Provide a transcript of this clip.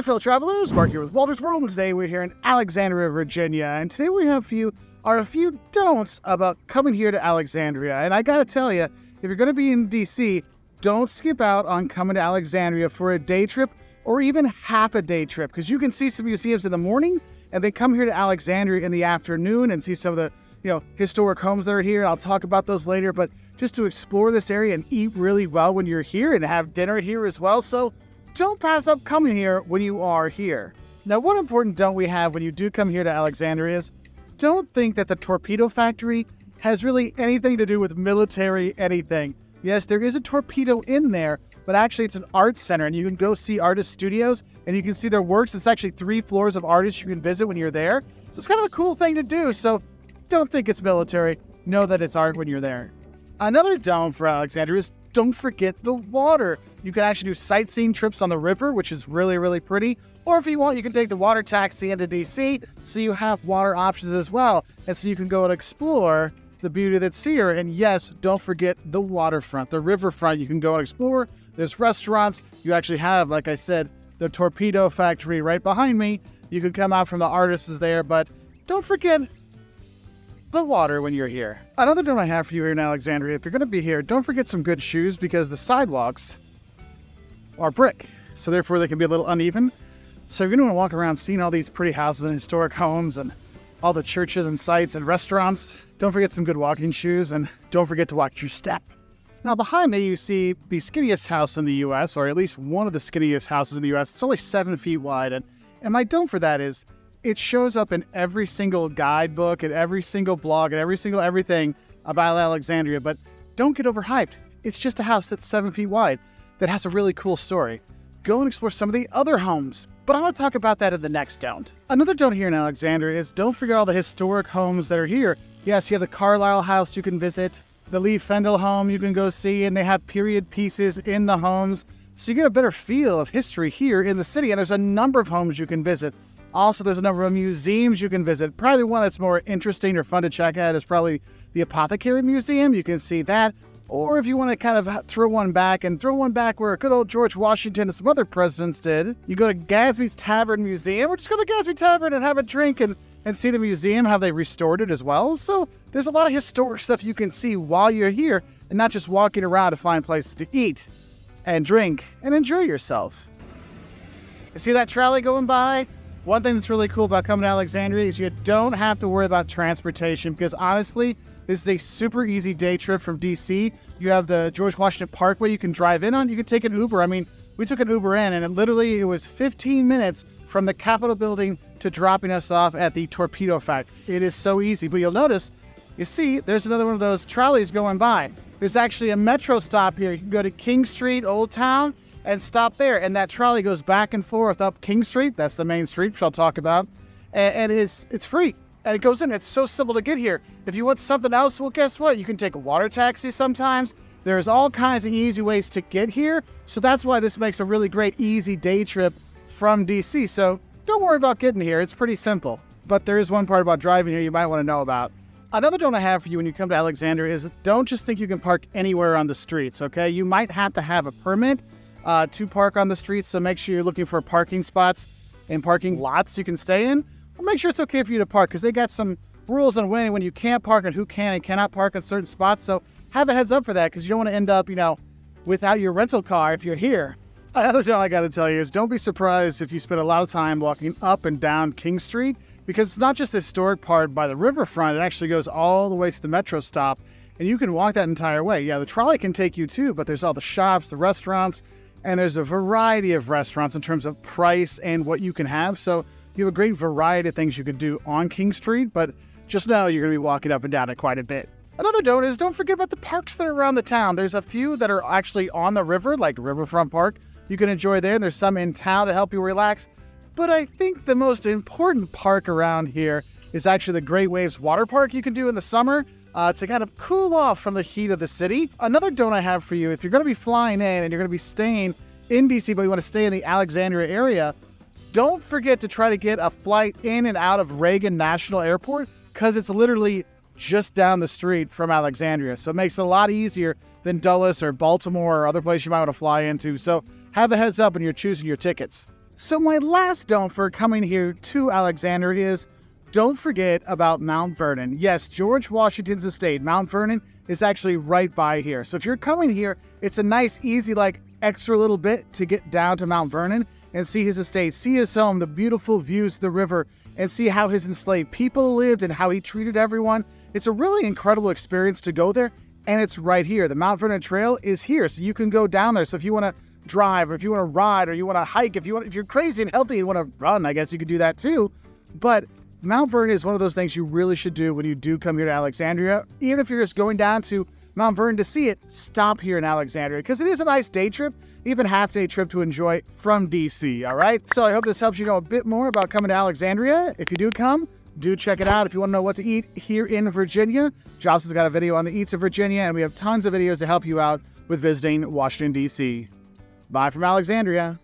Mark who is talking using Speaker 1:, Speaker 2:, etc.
Speaker 1: there, fellow travelers. Mark here with Wolters World, and today we're here in Alexandria, Virginia. And today we have a few don'ts about coming here to Alexandria. And I gotta tell you, if you're gonna be in DC, don't skip out on coming to Alexandria for a day trip or even half a day trip, because you can see some museums in the morning and then come here to Alexandria in the afternoon and see some of the historic homes that are here. I'll talk about those later, but just to explore this area and eat really well when you're here and have dinner here as well. So don't pass up coming here when you are here. Now, one important don't we have when you do come here to Alexandria is don't think that the Torpedo Factory has really anything to do with military anything. Yes, there is a torpedo in there, but actually it's an art center, and you can go see artist studios and you can see their works. It's actually 3 floors of artists you can visit when you're there. So it's kind of a cool thing to do. So don't think it's military. Know that it's art when you're there. Another don't for Alexandria is don't forget the water. You can actually do sightseeing trips on the river, which is really, really pretty. Or if you want, you can take the water taxi into DC, so you have water options as well. And so you can go and explore the beauty that's here. And yes, don't forget the waterfront, the riverfront. You can go and explore. There's restaurants. You actually have, like I said, the Torpedo Factory right behind me. You can come out from the artists there, but don't forget the water when you're here. Another don't I have for you here in Alexandria, if you're going to be here, don't forget some good shoes, because the sidewalks are brick, so therefore they can be a little uneven. So you're going to want to walk around seeing all these pretty houses and historic homes and all the churches and sites and restaurants. Don't forget some good walking shoes, and don't forget to watch your step. Now behind me you see the skinniest house in the US, or at least one of the skinniest houses in the US. It's only 7 feet wide, and my don't for that is it shows up in every single guidebook and every single blog and every single everything about Alexandria, but don't get overhyped. It's just a house that's 7 feet wide that has a really cool story. Go and explore some of the other homes, but I want to talk about that in the next don't. Another don't here in Alexandria is don't forget all the historic homes that are here. Yes, you have the Carlisle house you can visit, the Lee Fendel home you can go see, and they have period pieces in the homes, so you get a better feel of history here in the city, and there's a number of homes you can visit. Also, there's a number of museums you can visit. Probably the one that's more interesting or fun to check out is probably the Apothecary Museum. You can see that. Or if you want to kind of throw one back where good old George Washington and some other presidents did, you go to Gadsby's Tavern Museum, or just go to the Gadsby Tavern and have a drink and see the museum, how they restored it as well. So there's a lot of historic stuff you can see while you're here, and not just walking around to find places to eat and drink and enjoy yourself. You see that trolley going by? One thing that's really cool about coming to Alexandria is you don't have to worry about transportation, because honestly, this is a super easy day trip from DC. You have the George Washington Parkway you can drive in on. You can take an Uber. I mean, we took an Uber in, and it was 15 minutes from the Capitol building to dropping us off at the Torpedo Factory. It is so easy. But you'll notice, you see, there's another one of those trolleys going by. There's actually a metro stop here. You can go to King Street, Old Town, and stop there, and that trolley goes back and forth up King Street. That's the main street, which I'll talk about, and it's free, and it goes in. It's so simple to get here. If you want something else, well, guess what? You can take a water taxi sometimes. There's all kinds of easy ways to get here, so that's why this makes a really great easy day trip from DC. So don't worry about getting here. It's pretty simple, but there is one part about driving here you might want to know about. Another don't I have for you when you come to Alexandria is don't just think you can park anywhere on the streets, okay? You might have to have a permit to park on the streets, so make sure you're looking for parking spots and parking lots you can stay in. Or make sure it's okay for you to park, because they got some rules on when you can't park and who can and cannot park in certain spots. So have a heads up for that, because you don't want to end up, without your rental car if you're here. Another thing I got to tell you is don't be surprised if you spend a lot of time walking up and down King Street, because it's not just the historic part by the riverfront. It actually goes all the way to the metro stop, and you can walk that entire way. Yeah, the trolley can take you too, but there's all the shops, the restaurants, and there's a variety of restaurants in terms of price and what you can have. So you have a great variety of things you can do on King Street, but just know you're going to be walking up and down it quite a bit. Another don't is don't forget about the parks that are around the town. There's a few that are actually on the river, like Riverfront Park. You can enjoy there. There's some in town to help you relax. But I think the most important park around here is actually the Great Waves Water Park you can do in the summer. To kind of cool off from the heat of the city. Another don't I have for you, if you're going to be flying in and you're going to be staying in DC, but you want to stay in the Alexandria area, don't forget to try to get a flight in and out of Reagan National Airport, because it's literally just down the street from Alexandria. So it makes it a lot easier than Dulles or Baltimore or other places you might want to fly into. So have a heads up when you're choosing your tickets. So my last don't for coming here to Alexandria is don't forget about Mount Vernon. Yes, George Washington's estate, Mount Vernon, is actually right by here. So if you're coming here, it's a nice, easy, extra little bit to get down to Mount Vernon and see his estate, see his home, the beautiful views of the river, and see how his enslaved people lived and how he treated everyone. It's a really incredible experience to go there, and it's right here. The Mount Vernon Trail is here, so you can go down there. So if you want to drive, or if you want to ride, or you want to hike, if you're crazy and healthy and want to run, I guess you could do that too. But Mount Vernon is one of those things you really should do when you do come here to Alexandria. Even if you're just going down to Mount Vernon to see it, stop here in Alexandria because it is a nice day trip, even half-day trip to enjoy from DC, all right? So I hope this helps you know a bit more about coming to Alexandria. If you do come, do check it out. If you want to know what to eat here in Virginia, Jossel's got a video on the eats of Virginia, and we have tons of videos to help you out with visiting Washington, D.C. Bye from Alexandria.